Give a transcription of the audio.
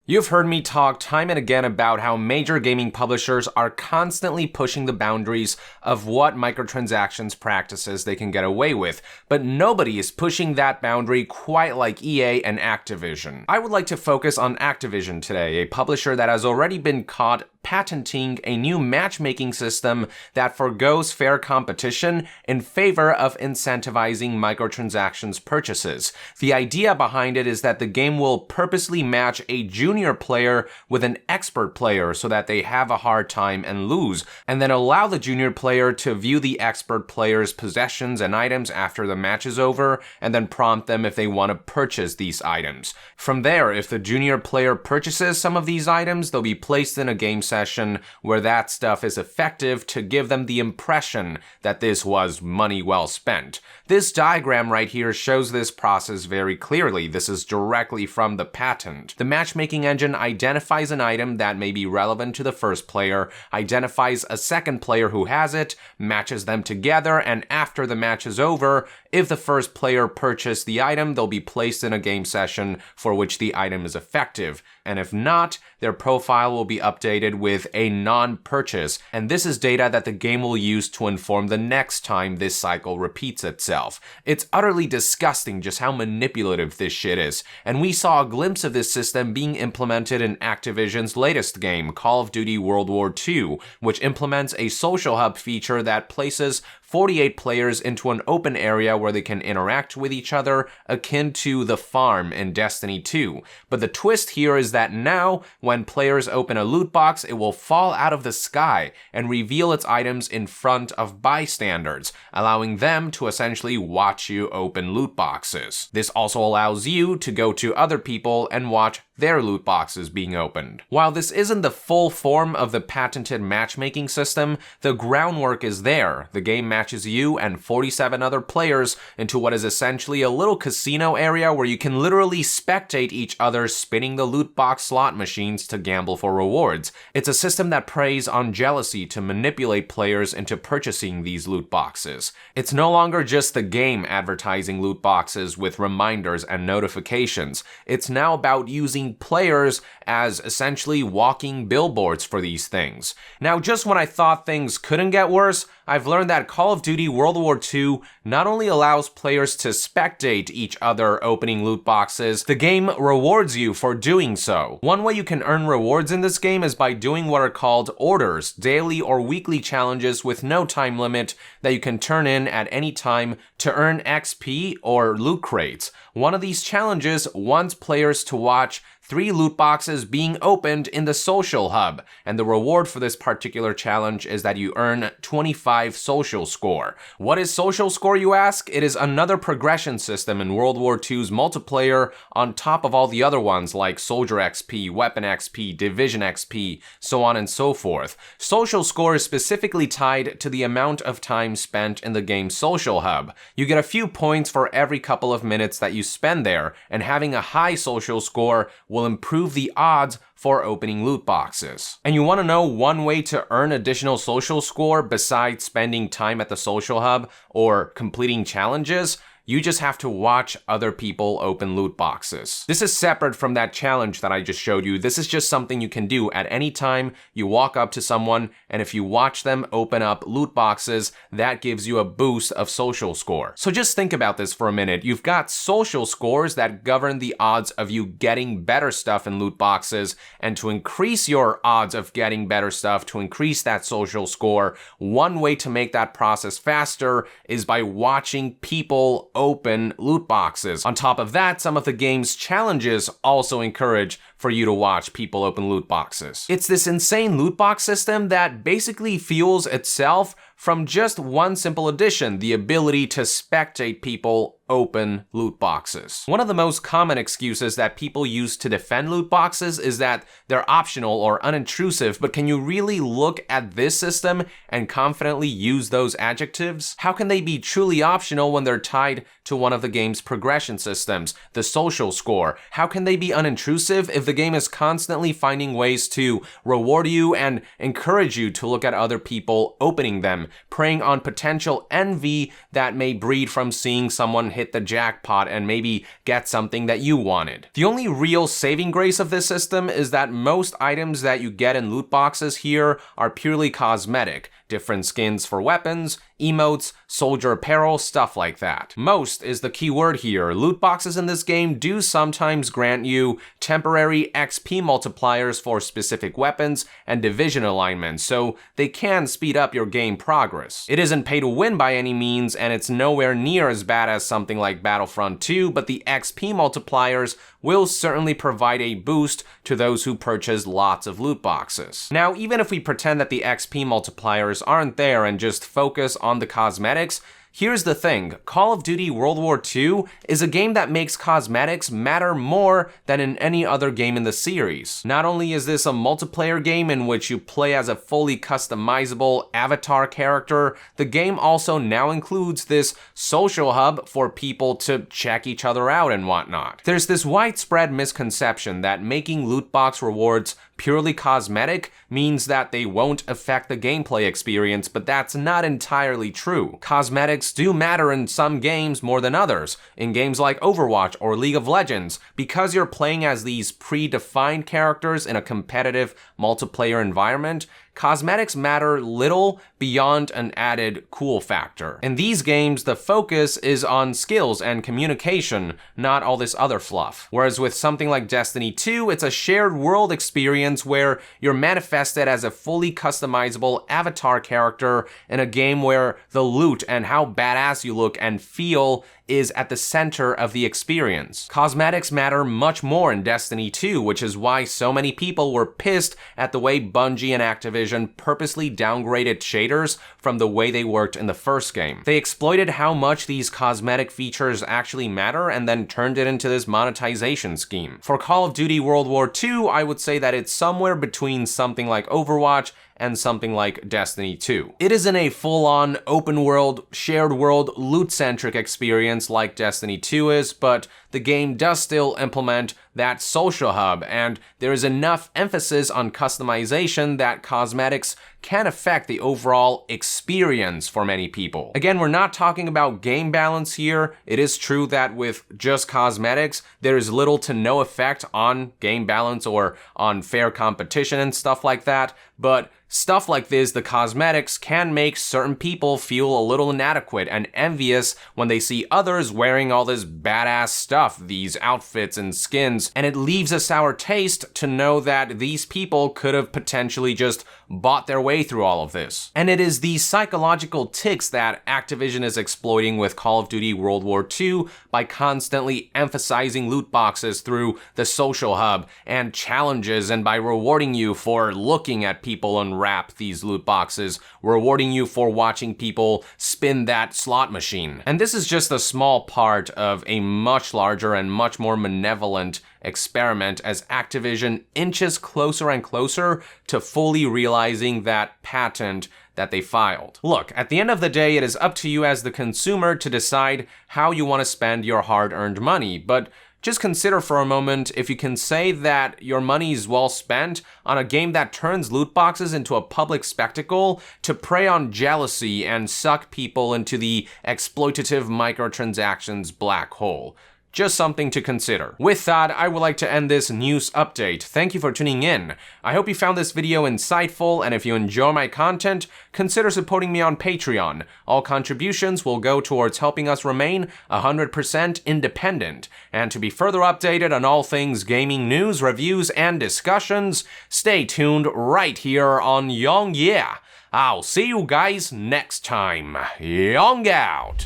You've heard me talk time and again about how major gaming publishers are constantly pushing the boundaries of what microtransactions practices they can get away with, but nobody is pushing that boundary quite like EA and Activision. I would like to focus on Activision today, a publisher that has already been caught patenting a new matchmaking system that forgoes fair competition in favor of incentivizing microtransactions purchases. The idea behind it is that the game will purposely match a junior player with an expert player so that they have a hard time and lose, and then allow the junior player to view the expert player's possessions and items after the match is over, and then prompt them if they want to purchase these items. From there, if the junior player purchases some of these items, they'll be placed in a game session where that stuff is effective to give them the impression that this was money well spent. This diagram right here shows this process very clearly. This is directly from the patent. The matchmaking engine identifies an item that may be relevant to the first player, identifies a second player who has it, matches them together, and after the match is over, if the first player purchased the item, they'll be placed in a game session for which the item is effective. And if not, their profile will be updated with a non-purchase, and this is data that the game will use to inform the next time this cycle repeats itself. It's utterly disgusting just how manipulative this shit is, and we saw a glimpse of this system being implemented in Activision's latest game, Call of Duty World War II, which implements a social hub feature that places 48 players into an open area where they can interact with each other, akin to the farm in Destiny 2. But the twist here is that now, when players open a loot box, it will fall out of the sky and reveal its items in front of bystanders, allowing them to essentially watch you open loot boxes. This also allows you to go to other people and watch their loot boxes being opened. While this isn't the full form of the patented matchmaking system, the groundwork is there. The game matches you and 47 other players into what is essentially a little casino area where you can literally spectate each other spinning the loot box slot machines to gamble for rewards. It's a system that preys on jealousy to manipulate players into purchasing these loot boxes. It's no longer just the game advertising loot boxes with reminders and notifications. It's now about using players as essentially walking billboards for these things. Now, just when I thought things couldn't get worse, I've learned that Call of Duty World War II not only allows players to spectate each other opening loot boxes, the game rewards you for doing so. One way you can earn rewards in this game is by doing what are called orders, daily or weekly challenges with no time limit that you can turn in at any time to earn XP or loot crates. One of these challenges wants players to watch 3 loot boxes being opened in the social hub, and the reward for this particular challenge is that you earn 25 social score. What is social score, you ask? It is another progression system in World War II's multiplayer on top of all the other ones like Soldier XP, Weapon XP, Division XP, so on and so forth. Social score is specifically tied to the amount of time spent in the game's social hub. You get a few points for every couple of minutes that you spend there, and having a high social score will improve the odds for opening loot boxes. And you want to know one way to earn additional social score besides spending time at the social hub or completing challenges? You just have to watch other people open loot boxes. This is separate from that challenge that I just showed you. This is just something you can do at any time. You walk up to someone, and if you watch them open up loot boxes, that gives you a boost of social score. So just think about this for a minute. You've got social scores that govern the odds of you getting better stuff in loot boxes, and to increase your odds of getting better stuff, to increase that social score, one way to make that process faster is by watching people open loot boxes. On top of that, some of the game's challenges also encourage for you to watch people open loot boxes. It's this insane loot box system that basically fuels itself from just one simple addition, the ability to spectate people open loot boxes. One of the most common excuses that people use to defend loot boxes is that they're optional or unintrusive, but can you really look at this system and confidently use those adjectives? How can they be truly optional when they're tied to one of the game's progression systems, the social score? How can they be unintrusive if the game is constantly finding ways to reward you and encourage you to look at other people opening them? preying on potential envy that may breed from seeing someone hit the jackpot and maybe get something that you wanted. The only real saving grace of this system is that most items that you get in loot boxes here are purely cosmetic. Different skins for weapons, emotes, soldier apparel, stuff like that. Most is the key word here. Loot boxes in this game do sometimes grant you temporary XP multipliers for specific weapons and division alignments, so they can speed up your game progress. It isn't pay to win by any means, and it's nowhere near as bad as something like Battlefront 2, but the XP multipliers will certainly provide a boost to those who purchase lots of loot boxes. Now, even if we pretend that the XP multipliers aren't there and just focus on the cosmetics, here's the thing, Call of Duty World War II is a game that makes cosmetics matter more than in any other game in the series. Not only is this a multiplayer game in which you play as a fully customizable avatar character, the game also now includes this social hub for people to check each other out and whatnot. There's this widespread misconception that making loot box rewards purely cosmetic means that they won't affect the gameplay experience, but that's not entirely true. Cosmetics do matter in some games more than others. In games like Overwatch or League of Legends, because you're playing as these predefined characters in a competitive multiplayer environment, cosmetics matter little beyond an added cool factor. In these games, the focus is on skills and communication, not all this other fluff. Whereas with something like Destiny 2, it's a shared world experience where you're manifested as a fully customizable avatar character in a game where the loot and how badass you look and feel is at the center of the experience. Cosmetics matter much more in Destiny 2, which is why so many people were pissed at the way Bungie and Activision purposely downgraded shaders from the way they worked in the first game. They exploited how much these cosmetic features actually matter and then turned it into this monetization scheme. For Call of Duty World War II, I would say that it's somewhere between something like Overwatch and something like Destiny 2. It isn't a full-on open world, shared world, loot-centric experience like Destiny 2 is, but the game does still implement that social hub, and there is enough emphasis on customization that cosmetics can affect the overall experience for many people. Again, we're not talking about game balance here. It is true that with just cosmetics, there is little to no effect on game balance or on fair competition and stuff like that, but stuff like this, the cosmetics, can make certain people feel a little inadequate and envious when they see others wearing all this badass stuff, these outfits and skins, and it leaves a sour taste to know that these people could have potentially just bought their way through all of this. And it is these psychological tics that Activision is exploiting with Call of Duty World War II by constantly emphasizing loot boxes through the social hub and challenges, and by rewarding you for looking at people unwrap these loot boxes, rewarding you for watching people spin that slot machine. And this is just a small part of a much larger and much more malevolent experiment as Activision inches closer and closer to fully realizing that patent that they filed. Look, at the end of the day, it is up to you as the consumer to decide how you want to spend your hard-earned money, but just consider for a moment if you can say that your money is well spent on a game that turns loot boxes into a public spectacle to prey on jealousy and suck people into the exploitative microtransactions black hole. Just something to consider. With that, I would like to end this news update. Thank you for tuning in. I hope you found this video insightful, and if you enjoy my content, consider supporting me on Patreon. All contributions will go towards helping us remain 100% independent. And to be further updated on all things gaming news, reviews, and discussions, stay tuned right here on Young Yeah. I'll see you guys next time. Young out!